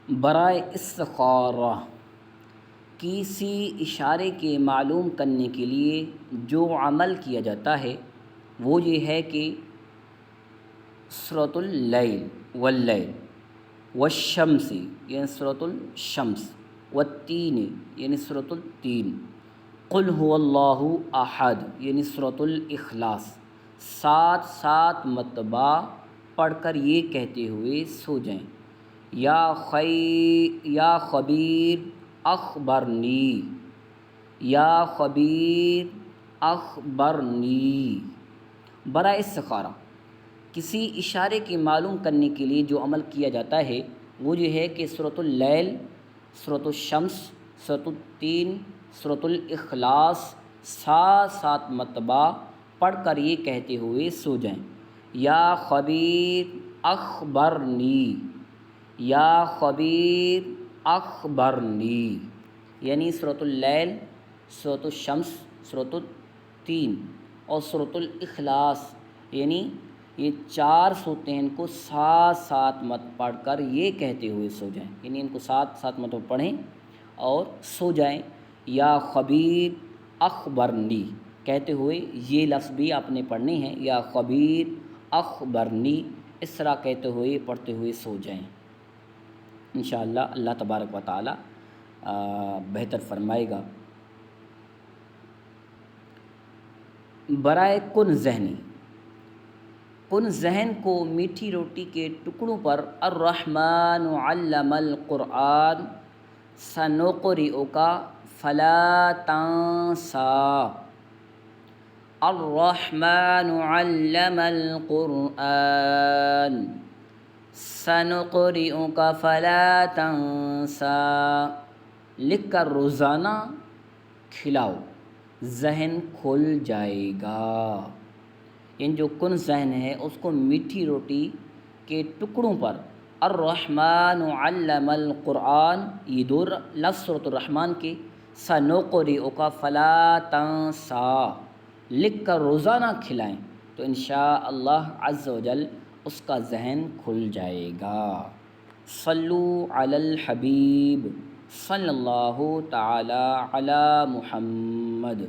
برائے استخارہ، کسی اشارے کے معلوم کرنے کے لیے جو عمل کیا جاتا ہے وہ یہ ہے کہ سورۃ اللیل واللیل، والشمس یعنی سورۃ الشمس، والتین یعنی سورۃ التین، قل هو اللہ احد یعنی سورۃ الاخلاص، 7 مرتبہ پڑھ کر یہ کہتے ہوئے سو جائیں، یا خبیر اخبرنی، یا خبیر اخبرنی۔ برائے استخارہ، کسی اشارے کے معلوم کرنے کے لیے جو عمل کیا جاتا ہے وہ یہ ہے کہ سورۃ اللیل، سورۃ الشمس، سورۃ التین، سورۃ الاخلاص 7 مرتبہ پڑھ کر یہ کہتے ہوئے سو جائیں، یا خبیر اخبرنی، یا خبیر اخبرنی، یعنی سورۃ اللیل، سورۃ الشمس، سورۃ التین اور سورۃ الاخلاص، یعنی یہ 4 صورتیں کو 7 مرتبہ پڑھ کر یہ کہتے ہوئے سو جائیں، یعنی ان کو 7 مرتبہ پڑھیں اور سو جائیں، یا خبیر اخبرنی کہتے ہوئے یہ لفظ بھی آپ نے پڑھنے ہیں، یا خبیر اخبرنی، اس طرح کہتے ہوئے پڑھتے ہوئے سو جائیں۔ انشاءاللہ اللہ تبارک و تعالی بہتر فرمائے گا۔ برائے کن ذہنی، کن ذہن کو میٹھی روٹی کے ٹکڑوں پر الرحمن علم القرآن سنقرئک فلا تنسى، الرحمن علم القرآن سنقرئک فلا تنسى لکھ کر روزانہ کھلاؤ، ذہن کھل جائے گا۔ یعنی جو کن ذہن ہے اس کو میٹھی روٹی کے ٹکڑوں پر الرحمن علم القرآن، یہ 2 لفظ سورۃ الرحمن کے، سنقرئک فلا تنسى لکھ کر روزانہ کھلائیں تو انشاءاللہ عز و جل اس کا ذہن کھل جائے گا۔ صلو علی الحبیب صلی اللہ تعالی علی محمد۔